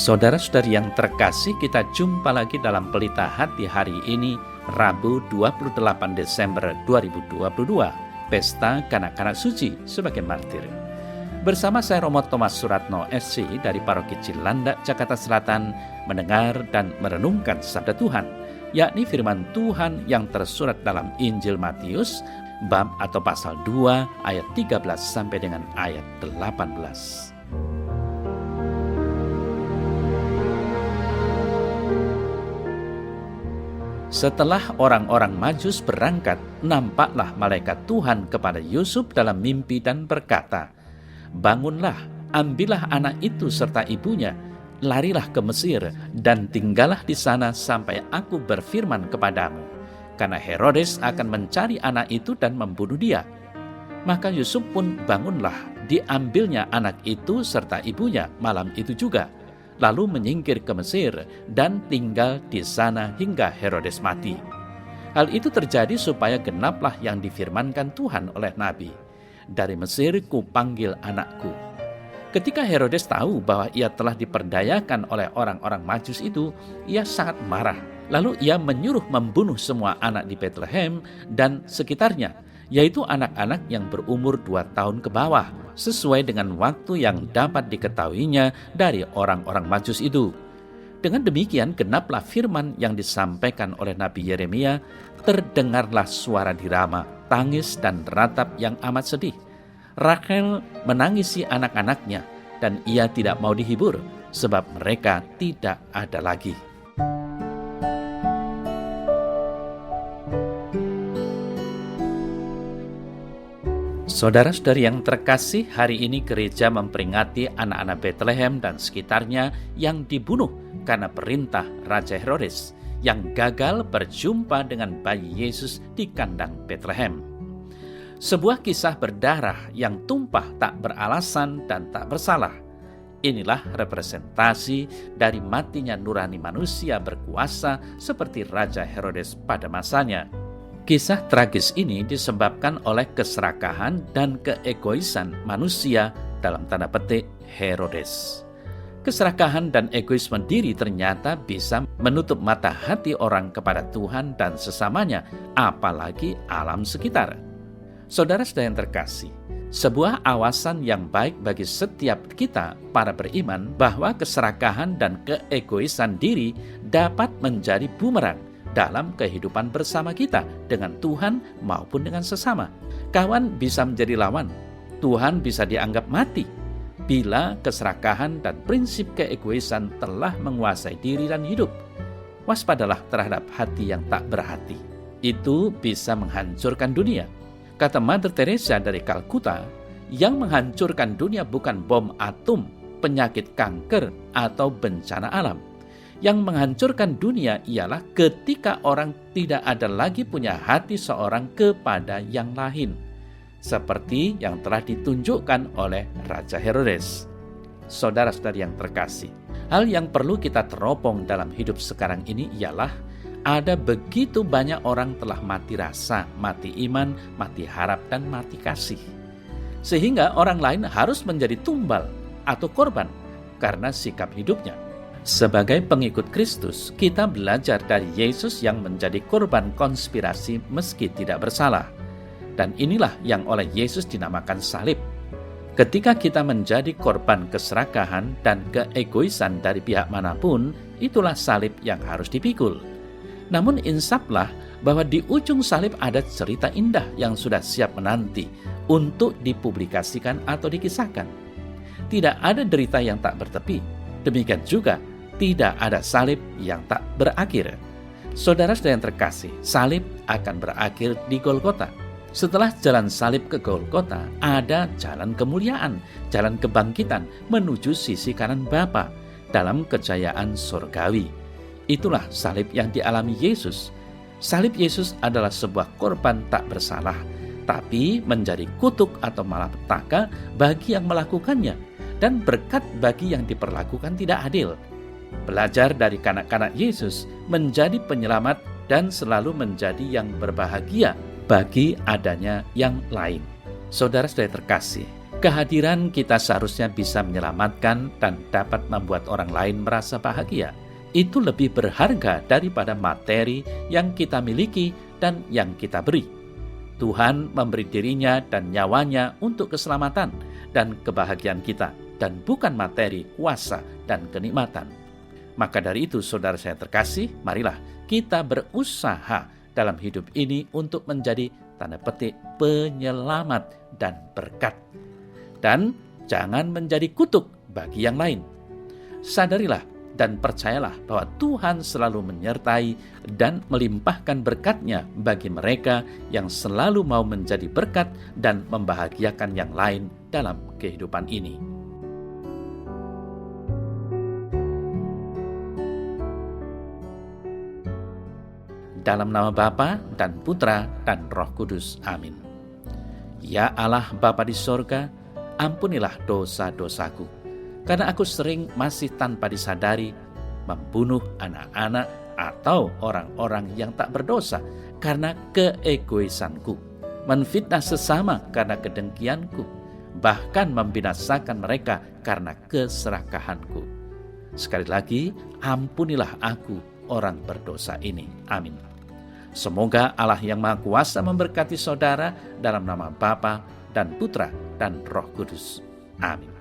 Saudara-saudari yang terkasih, kita jumpa lagi dalam Pelita Hati hari ini, Rabu 28 Desember 2022, Pesta Kanak-Kanak Suci sebagai martir. Bersama saya Romo Thomas Suratno SC dari Paroki Cilandak, Jakarta Selatan, mendengar dan merenungkan sabda Tuhan, yakni firman Tuhan yang tersurat dalam Injil Matius, bab atau pasal 2 ayat 13 sampai dengan ayat 18. Setelah orang-orang Majus berangkat, nampaklah malaikat Tuhan kepada Yusuf dalam mimpi dan berkata, "Bangunlah, ambillah anak itu serta ibunya, larilah ke Mesir dan tinggallah di sana sampai aku berfirman kepadamu, karena Herodes akan mencari anak itu dan membunuh dia." Maka Yusuf pun bangunlah, diambilnya anak itu serta ibunya malam itu juga, lalu menyingkir ke Mesir dan tinggal di sana hingga Herodes mati. Hal itu terjadi supaya genaplah yang difirmankan Tuhan oleh Nabi, "Dari Mesir kupanggil anakku." Ketika Herodes tahu bahwa ia telah diperdayakan oleh orang-orang Majus itu, ia sangat marah. Lalu ia menyuruh membunuh semua anak di Bethlehem dan sekitarnya, yaitu anak-anak yang berumur 2 tahun ke bawah, sesuai dengan waktu yang dapat diketahuinya dari orang-orang Majus itu. Dengan demikian genaplah firman yang disampaikan oleh Nabi Yeremia, terdengarlah suara dirama, tangis dan ratap yang amat sedih. Rachel menangisi anak-anaknya dan ia tidak mau dihibur sebab mereka tidak ada lagi. Saudara-saudari yang terkasih, hari ini gereja memperingati anak-anak Bethlehem dan sekitarnya yang dibunuh karena perintah Raja Herodes yang gagal berjumpa dengan bayi Yesus di kandang Bethlehem. Sebuah kisah berdarah yang tumpah tak beralasan dan tak bersalah. Inilah representasi dari matinya nurani manusia berkuasa seperti Raja Herodes pada masanya. Kisah tragis ini disebabkan oleh keserakahan dan keegoisan manusia, dalam tanda petik Herodes. Keserakahan dan egoisme diri ternyata bisa menutup mata hati orang kepada Tuhan dan sesamanya, apalagi alam sekitar. Saudara-saudara yang terkasih, sebuah awasan yang baik bagi setiap kita para beriman bahwa keserakahan dan keegoisan diri dapat menjadi bumerang dalam kehidupan bersama kita dengan Tuhan maupun dengan sesama. Kawan bisa menjadi lawan, Tuhan bisa dianggap mati bila keserakahan dan prinsip keegoisan telah menguasai diri dan hidup. Waspadalah terhadap hati yang tak berhati. Itu bisa menghancurkan dunia. Kata Mother Teresa dari Kalkuta, yang menghancurkan dunia bukan bom atom, penyakit kanker, atau bencana alam. Yang menghancurkan dunia ialah ketika orang tidak ada lagi punya hati seorang kepada yang lain, seperti yang telah ditunjukkan oleh Raja Herodes. Saudara-saudari yang terkasih, hal yang perlu kita teropong dalam hidup sekarang ini ialah ada begitu banyak orang telah mati rasa, mati iman, mati harap, dan mati kasih. Sehingga orang lain harus menjadi tumbal atau korban karena sikap hidupnya. Sebagai pengikut Kristus, kita belajar dari Yesus yang menjadi korban konspirasi meski tidak bersalah. Dan inilah yang oleh Yesus dinamakan salib. Ketika kita menjadi korban keserakahan dan keegoisan dari pihak manapun, itulah salib yang harus dipikul. Namun insaflah bahwa di ujung salib ada cerita indah yang sudah siap menanti untuk dipublikasikan atau dikisahkan. Tidak ada derita yang tak bertepi. Demikian juga tidak ada salib yang tak berakhir. Saudara-saudara yang terkasih, salib akan berakhir di Golgota. Setelah jalan salib ke Golgota, ada jalan kemuliaan, jalan kebangkitan menuju sisi kanan Bapa dalam kejayaan surgawi. Itulah salib yang dialami Yesus. Salib Yesus adalah sebuah korban tak bersalah, tapi menjadi kutuk atau malapetaka bagi yang melakukannya, dan berkat bagi yang diperlakukan tidak adil. Belajar dari kanak-kanak Yesus menjadi penyelamat dan selalu menjadi yang berbahagia bagi adanya yang lain. Saudara-saudara terkasih, Kehadiran kita seharusnya bisa menyelamatkan dan dapat membuat orang lain merasa bahagia. Itu lebih berharga daripada materi yang kita miliki dan yang kita beri. Tuhan memberi dirinya dan nyawanya untuk keselamatan dan kebahagiaan kita, dan bukan materi, kuasa, dan kenikmatan. Maka dari itu, saudara saya terkasih, marilah kita berusaha dalam hidup ini untuk menjadi tanda petik penyelamat dan berkat. Dan jangan menjadi kutuk bagi yang lain. Sadarilah dan percayalah bahwa Tuhan selalu menyertai dan melimpahkan berkat-Nya bagi mereka yang selalu mau menjadi berkat dan membahagiakan yang lain dalam kehidupan ini. Dalam nama Bapa dan Putra dan Roh Kudus. Amin. Ya Allah Bapa di sorga, ampunilah dosa-dosaku, karena aku sering masih tanpa disadari membunuh anak-anak atau orang-orang yang tak berdosa karena keegoisanku, menfitnah sesama karena kedengkianku, bahkan membinasakan mereka karena keserakahanku. Sekali lagi, ampunilah aku orang berdosa ini. Amin. Semoga Allah yang Maha Kuasa memberkati saudara dalam nama Bapa dan Putra dan Roh Kudus. Amin.